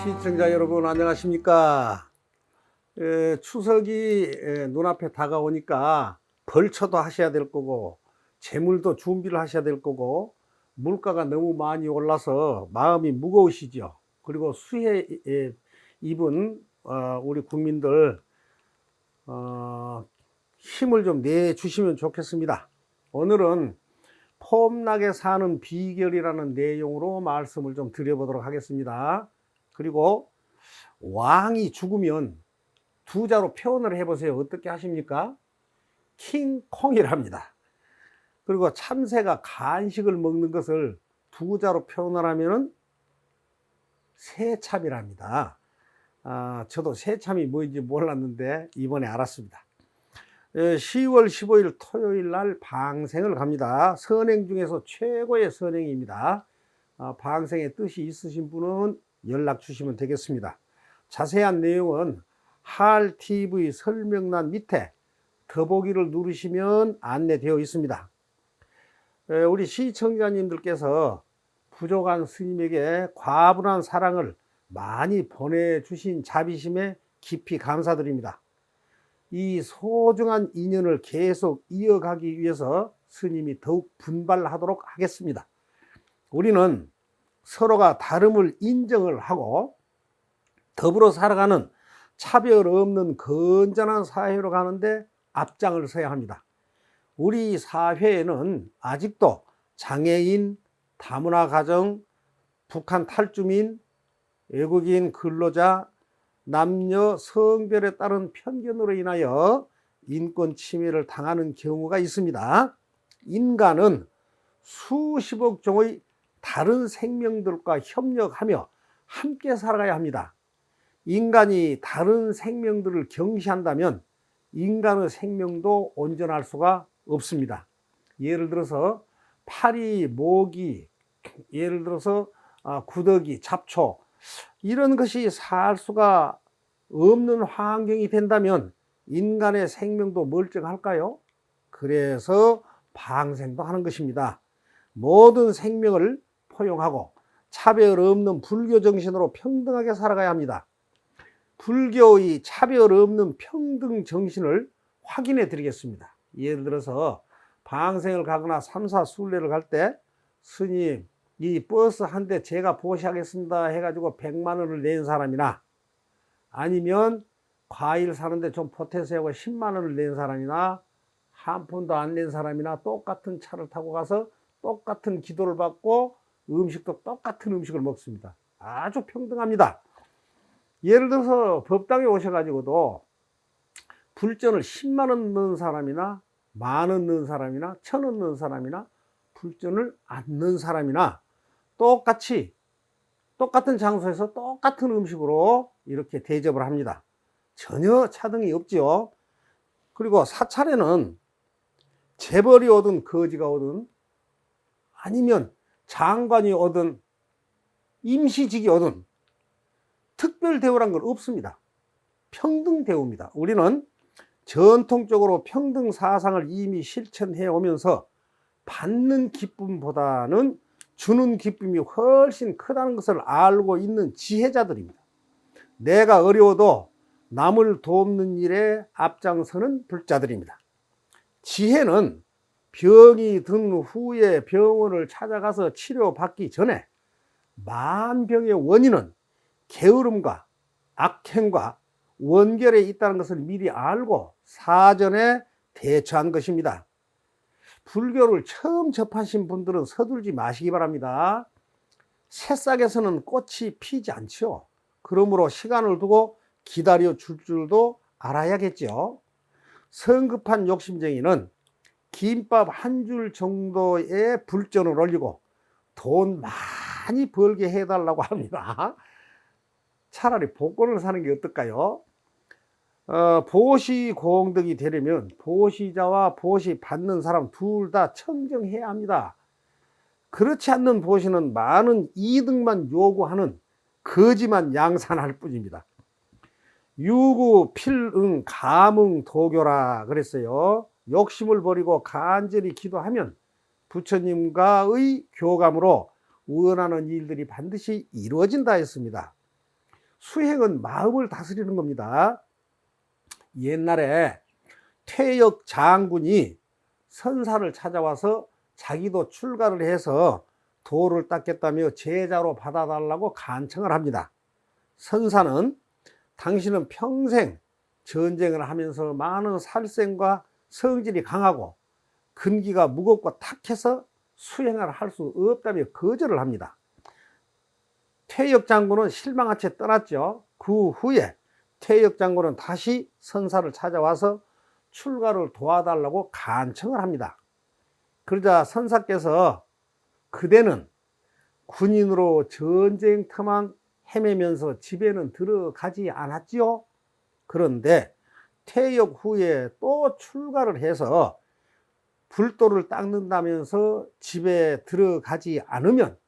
시청자 여러분 안녕하십니까. 추석이 눈앞에 다가오니까 벌초도 하셔야 될 거고 재물도 준비를 하셔야 될 거고 물가가 너무 많이 올라서 마음이 무거우시죠. 그리고 수해 입은 우리 국민들 힘을 좀 내주시면 좋겠습니다. 오늘은 폼나게 사는 비결이라는 내용으로 말씀을 좀 드려보도록 하겠습니다. 그리고 왕이 죽으면 두 자로 표현을 해보세요. 어떻게 하십니까? 킹콩이랍니다. 그리고 참새가 간식을 먹는 것을 두 자로 표현을 하면은 새참이랍니다. 저도 새참이 뭔지 몰랐는데 이번에 알았습니다. 10월 15일 토요일 날 방생을 갑니다. 선행 중에서 최고의 선행입니다. 방생의 뜻이 있으신 분은 연락 주시면 되겠습니다. 자세한 내용은 할TV 설명란 밑에 더보기를 누르시면 안내되어 있습니다. 우리 시청자님들께서 부족한 스님에게 과분한 사랑을 많이 보내주신 자비심에 깊이 감사드립니다. 이 소중한 인연을 계속 이어가기 위해서 스님이 더욱 분발하도록 하겠습니다. 우리는 서로가 다름을 인정을 하고 더불어 살아가는 차별 없는 건전한 사회로 가는데 앞장을 서야 합니다. 우리 사회에는 아직도 장애인, 다문화 가정, 북한 탈주민, 외국인 근로자, 남녀 성별에 따른 편견으로 인하여 인권 침해를 당하는 경우가 있습니다. 인간은 수십억 종의 다른 생명들과 협력하며 함께 살아가야 합니다. 인간이 다른 생명들을 경시한다면 인간의 생명도 온전할 수가 없습니다. 예를 들어서 파리, 모기, 예를 들어서 구더기, 잡초 이런 것이 살 수가 없는 환경이 된다면 인간의 생명도 멀쩡할까요? 그래서 방생도 하는 것입니다. 모든 생명을 포용하고 차별 없는 불교 정신으로 평등하게 살아가야 합니다. 불교의 차별 없는 평등 정신을 확인해 드리겠습니다. 예를 들어서 방생을 가거나 삼사순례를 갈 때 스님 이 버스 한 대 제가 보시하겠습니다 해가지고 100만 원을 낸 사람이나 아니면 과일 사는데 좀 보태세요 하고 10만 원을 낸 사람이나 한 푼도 안 낸 사람이나 똑같은 차를 타고 가서 똑같은 기도를 받고 음식도 똑같은 음식을 먹습니다. 아주 평등합니다. 예를 들어서 법당에 오셔가지고도 불전을 10만 원 넣은 사람이나 만 원 넣은 사람이나 1,000원 넣은 사람이나 불전을 안 넣은 사람이나 똑같이 똑같은 장소에서 똑같은 음식으로 이렇게 대접을 합니다. 전혀 차등이 없지요. 그리고 사찰에는 재벌이 오든 거지가 오든 아니면 장관이 오든 임시직이 오든 특별 대우란 건 없습니다. 평등 대우입니다. 우리는 전통적으로 평등 사상을 이미 실천해 오면서 받는 기쁨보다는 주는 기쁨이 훨씬 크다는 것을 알고 있는 지혜자들입니다. 내가 어려워도 남을 돕는 일에 앞장서는 불자들입니다. 지혜는 병이 든 후에 병원을 찾아가서 치료받기 전에 만병의 원인은 게으름과 악행과 원결에 있다는 것을 미리 알고 사전에 대처한 것입니다. 불교를 처음 접하신 분들은 서둘지 마시기 바랍니다. 새싹에서는 꽃이 피지 않죠. 그러므로 시간을 두고 기다려 줄 줄도 알아야겠죠. 성급한 욕심쟁이는 김밥 한 줄 정도의 불전을 올리고 돈 많이 벌게 해달라고 합니다. 차라리 복권을 사는 게 어떨까요? 보시 공덕이 되려면 보시자와 보시 받는 사람 둘 다 청정해야 합니다. 그렇지 않는 보시는 많은 이득만 요구하는 거지만 양산할 뿐입니다. 유구 필응 감응 도교라 그랬어요. 욕심을 버리고 간절히 기도하면 부처님과의 교감으로 원하는 일들이 반드시 이루어진다 했습니다. 수행은 마음을 다스리는 겁니다. 옛날에 퇴역 장군이 선사를 찾아와서 자기도 출가를 해서 도를 닦겠다며 제자로 받아달라고 간청을 합니다. 선사는 당신은 평생 전쟁을 하면서 많은 살생과 성질이 강하고 근기가 무겁고 탁해서 수행을 할 수 없다며 거절을 합니다. 퇴역 장군은 실망한 채 떠났죠. 그 후에 퇴역 장군은 다시 선사를 찾아와서 출가를 도와달라고 간청을 합니다. 그러자 선사께서 그대는 군인으로 전쟁터만 헤매면서 집에는 들어가지 않았지요. 그런데 퇴역 후에 또 출가를 해서 불도를 닦는다면서 집에 들어가지 않으면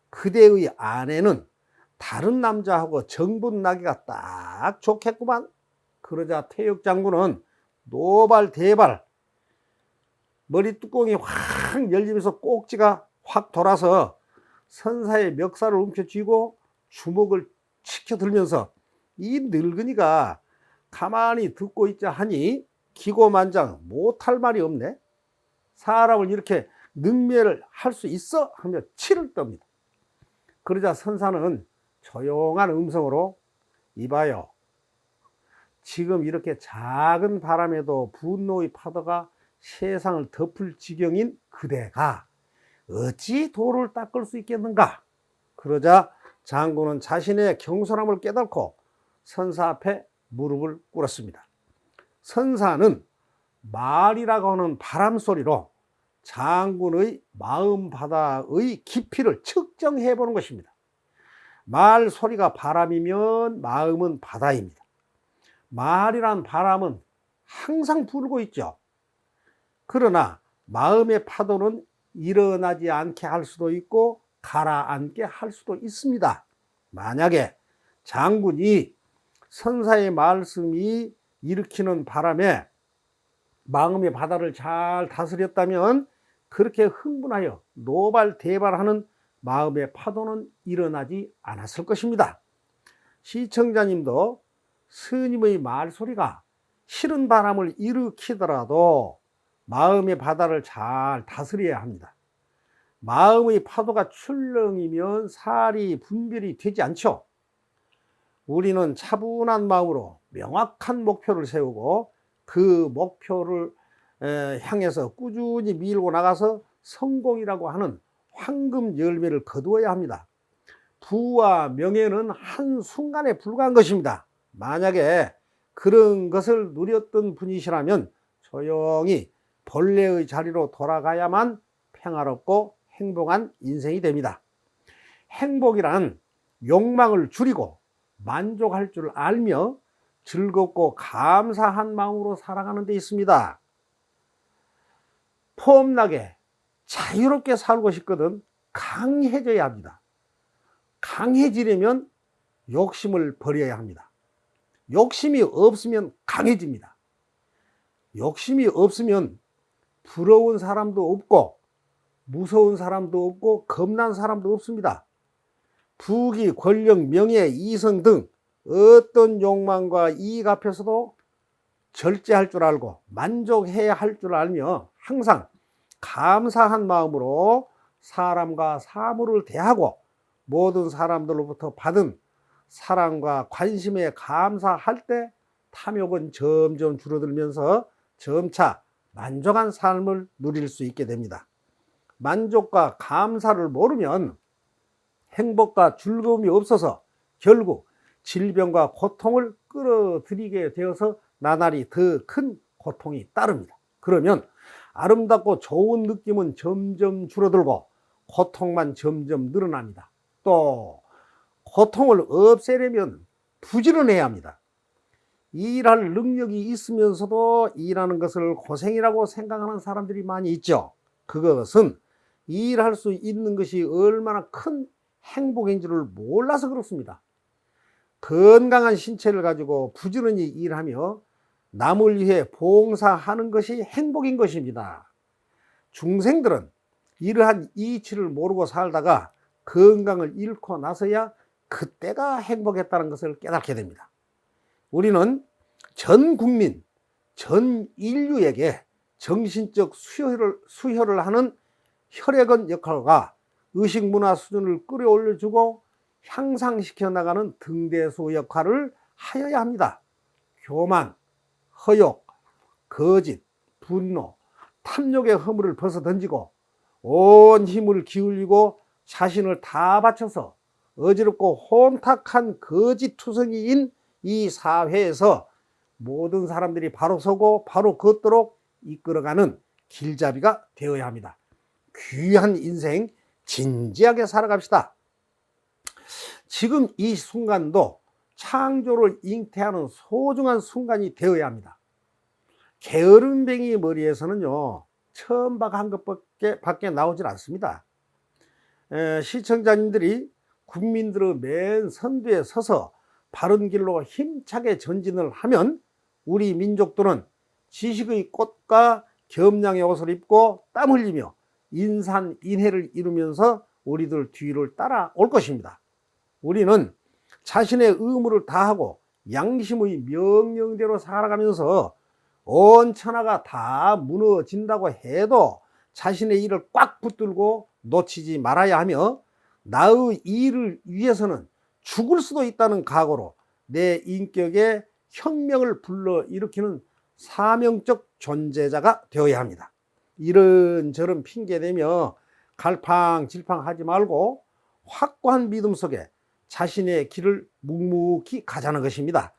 그대의 아내는 다른 남자하고 정분나기가 딱 좋겠구만. 그러자 퇴역 장군은 노발대발 머리 뚜껑이 확 열리면서 꼭지가 확 돌아서 선사의 멱살을 움켜쥐고 주먹을 치켜들면서 이 늙은이가 가만히 듣고 있자 하니 기고만장 못할 말이 없네. 사람을 이렇게 능멸을 할 수 있어? 하며 치를 떱니다. 그러자 선사는 조용한 음성으로 이봐요. 지금 이렇게 작은 바람에도 분노의 파도가 세상을 덮을 지경인 그대가 어찌 도를 닦을 수 있겠는가? 그러자 장군은 자신의 경솔함을 깨닫고 선사 앞에 무릎을 꿇었습니다. 선사는 말이라고 하는 바람 소리로 장군의 마음 바다의 깊이를 측정해 보는 것입니다. 말 소리가 바람이면 마음은 바다입니다. 말이란 바람은 항상 불고 있죠. 그러나 마음의 파도는 일어나지 않게 할 수도 있고 가라앉게 할 수도 있습니다. 만약에 장군이 선사의 말씀이 일으키는 바람에 마음의 바다를 잘 다스렸다면 그렇게 흥분하여 노발대발하는 마음의 파도는 일어나지 않았을 것입니다. 시청자님도 스님의 말소리가 싫은 바람을 일으키더라도 마음의 바다를 잘 다스려야 합니다. 마음의 파도가 출렁이면 살이 분별이 되지 않죠. 우리는 차분한 마음으로 명확한 목표를 세우고 그 목표를 향해서 꾸준히 밀고 나가서 성공이라고 하는 황금 열매를 거두어야 합니다. 부와 명예는 한순간에 불과한 것입니다. 만약에 그런 것을 누렸던 분이시라면 조용히 본래의 자리로 돌아가야만 평화롭고 행복한 인생이 됩니다. 행복이란 욕망을 줄이고 만족할 줄 알며 즐겁고 감사한 마음으로 살아가는 데 있습니다. 폼나게 자유롭게 살고 싶거든 강해져야 합니다. 강해지려면 욕심을 버려야 합니다. 욕심이 없으면 강해집니다. 욕심이 없으면 부러운 사람도 없고 무서운 사람도 없고 겁난 사람도 없습니다. 부귀, 권력, 명예, 이성 등 어떤 욕망과 이익 앞에서도 절제할 줄 알고 만족해야 할 줄 알며 항상 감사한 마음으로 사람과 사물을 대하고 모든 사람들로부터 받은 사랑과 관심에 감사할 때 탐욕은 점점 줄어들면서 점차 만족한 삶을 누릴 수 있게 됩니다. 만족과 감사를 모르면 행복과 즐거움이 없어서 결국 질병과 고통을 끌어들이게 되어서 나날이 더 큰 고통이 따릅니다. 그러면 아름답고 좋은 느낌은 점점 줄어들고 고통만 점점 늘어납니다. 또 고통을 없애려면 부지런해야 합니다. 일할 능력이 있으면서도 일하는 것을 고생이라고 생각하는 사람들이 많이 있죠. 그것은 일할 수 있는 것이 얼마나 큰 행복인지를 몰라서 그렇습니다. 건강한 신체를 가지고 부지런히 일하며 남을 위해 봉사하는 것이 행복인 것입니다. 중생들은 이러한 이치를 모르고 살다가 건강을 잃고 나서야 그때가 행복했다는 것을 깨닫게 됩니다. 우리는 전 국민, 전 인류에게 정신적 수혈을 하는 혈액원 역할과 의식 문화 수준을 끌어올려주고 향상시켜 나가는 등대수 역할을 하여야 합니다. 교만, 허욕, 거짓, 분노, 탐욕의 허물을 벗어던지고 온 힘을 기울이고 자신을 다 바쳐서 어지럽고 혼탁한 거짓투성이인 이 사회에서 모든 사람들이 바로 서고 바로 걷도록 이끌어가는 길잡이가 되어야 합니다. 귀한 인생 진지하게 살아갑시다. 지금 이 순간도 창조를 잉태하는 소중한 순간이 되어야 합니다. 게으름뱅이 머리에서는요, 천박한 것밖에 나오질 않습니다. 시청자님들이 국민들의 맨 선두에 서서 바른 길로 힘차게 전진을 하면 우리 민족들은 지식의 꽃과 겸양의 옷을 입고 땀 흘리며 인산인해를 이루면서 우리들 뒤를 따라올 것입니다. 우리는 자신의 의무를 다하고 양심의 명령대로 살아가면서 온 천하가 다 무너진다고 해도 자신의 일을 꽉 붙들고 놓치지 말아야 하며 나의 일을 위해서는 죽을 수도 있다는 각오로 내 인격에 혁명을 불러일으키는 사명적 존재자가 되어야 합니다. 이런저런 핑계대며 갈팡질팡하지 말고 확고한 믿음 속에 자신의 길을 묵묵히 가자는 것입니다.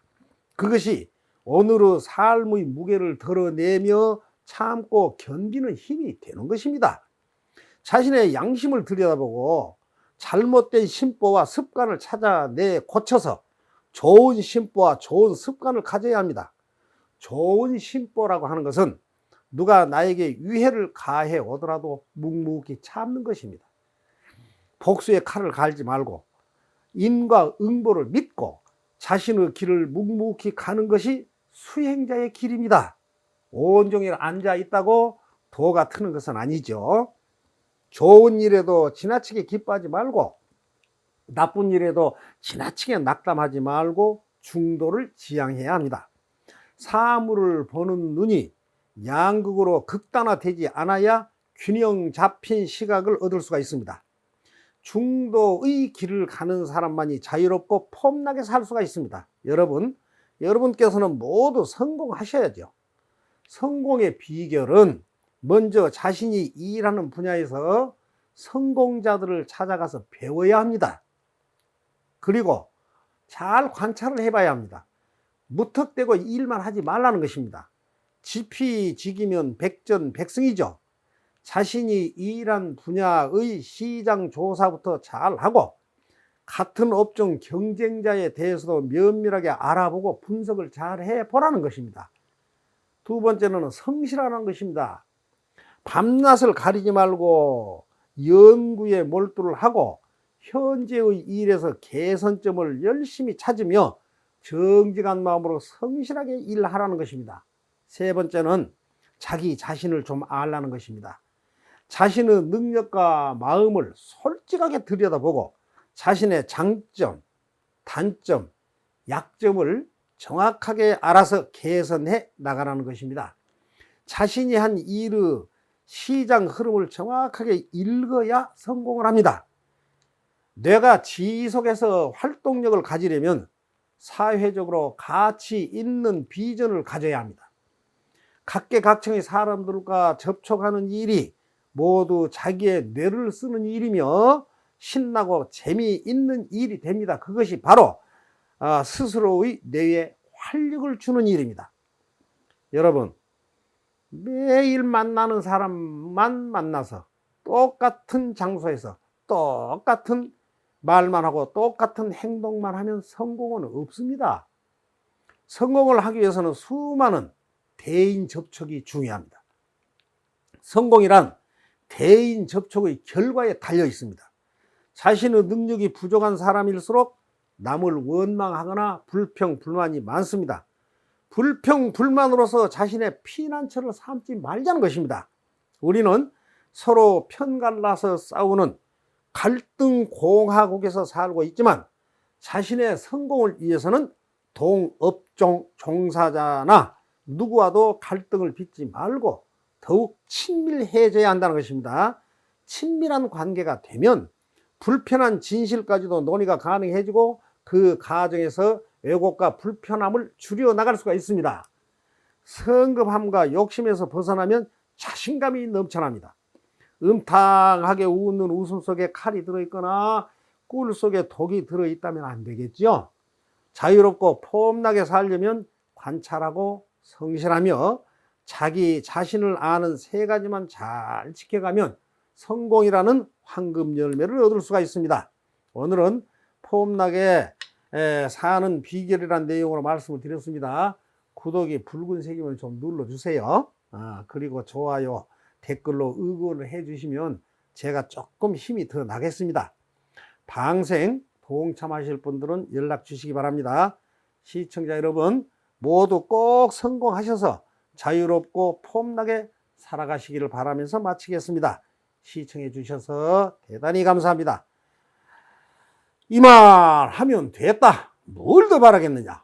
그것이 오늘의 삶의 무게를 덜어내며 참고 견디는 힘이 되는 것입니다. 자신의 양심을 들여다보고 잘못된 심보와 습관을 찾아내 고쳐서 좋은 심보와 좋은 습관을 가져야 합니다. 좋은 심보라고 하는 것은 누가 나에게 위해를 가해 오더라도 묵묵히 참는 것입니다. 복수의 칼을 갈지 말고 인과 응보를 믿고 자신의 길을 묵묵히 가는 것이 수행자의 길입니다. 온종일 앉아 있다고 도가 트는 것은 아니죠. 좋은 일에도 지나치게 기뻐하지 말고 나쁜 일에도 지나치게 낙담하지 말고 중도를 지향해야 합니다. 사물을 보는 눈이 양극으로 극단화되지 않아야 균형 잡힌 시각을 얻을 수가 있습니다. 중도의 길을 가는 사람만이 자유롭고 폼나게 살 수가 있습니다. 여러분께서는 모두 성공하셔야죠. 성공의 비결은 먼저 자신이 일하는 분야에서 성공자들을 찾아가서 배워야 합니다. 그리고 잘 관찰을 해봐야 합니다. 무턱대고 일만 하지 말라는 것입니다. 지피지기면 백전백승이죠. 자신이 일한 분야의 시장 조사부터 잘하고 같은 업종 경쟁자에 대해서도 면밀하게 알아보고 분석을 잘 해보라는 것입니다. 두 번째는 성실하라는 것입니다. 밤낮을 가리지 말고 연구에 몰두를 하고 현재의 일에서 개선점을 열심히 찾으며 정직한 마음으로 성실하게 일하라는 것입니다. 세 번째는 자기 자신을 좀 알라는 것입니다. 자신의 능력과 마음을 솔직하게 들여다보고 자신의 장점, 단점, 약점을 정확하게 알아서 개선해 나가라는 것입니다. 자신이 한 일의 시장 흐름을 정확하게 읽어야 성공을 합니다. 뇌가 지속해서 활동력을 가지려면 사회적으로 가치 있는 비전을 가져야 합니다. 각계각층의 사람들과 접촉하는 일이 모두 자기의 뇌를 쓰는 일이며 신나고 재미있는 일이 됩니다. 그것이 바로 스스로의 뇌에 활력을 주는 일입니다. 여러분, 매일 만나는 사람만 만나서 똑같은 장소에서 똑같은 말만 하고 똑같은 행동만 하면 성공은 없습니다. 성공을 하기 위해서는 수많은 대인 접촉이 중요합니다. 성공이란 대인 접촉의 결과에 달려 있습니다. 자신의 능력이 부족한 사람일수록 남을 원망하거나 불평불만이 많습니다. 불평불만으로서 자신의 피난처를 삼지 말자는 것입니다. 우리는 서로 편갈라서 싸우는 갈등 공화국에서 살고 있지만 자신의 성공을 위해서는 동업종 종사자나 누구와도 갈등을 빚지 말고 더욱 친밀해져야 한다는 것입니다. 친밀한 관계가 되면 불편한 진실까지도 논의가 가능해지고 그 과정에서 왜곡과 불편함을 줄여 나갈 수가 있습니다. 성급함과 욕심에서 벗어나면 자신감이 넘쳐납니다. 음탕하게 웃는 웃음 속에 칼이 들어있거나 꿀 속에 독이 들어있다면 안 되겠죠. 자유롭고 폼나게 살려면 관찰하고 성실하며 자기 자신을 아는 세 가지만 잘 지켜가면 성공이라는 황금 열매를 얻을 수가 있습니다. 오늘은 폼나게 사는 비결이라는 내용으로 말씀을 드렸습니다. 구독이 붉은색이면 좀 눌러주세요. 그리고 좋아요, 댓글로 응원을 해주시면 제가 조금 힘이 더 나겠습니다. 방생 동참하실 분들은 연락 주시기 바랍니다. 시청자 여러분 모두 꼭 성공하셔서 자유롭고 폼나게 살아가시기를 바라면서 마치겠습니다. 시청해 주셔서 대단히 감사합니다. 이 말 하면 됐다. 뭘 더 바라겠느냐.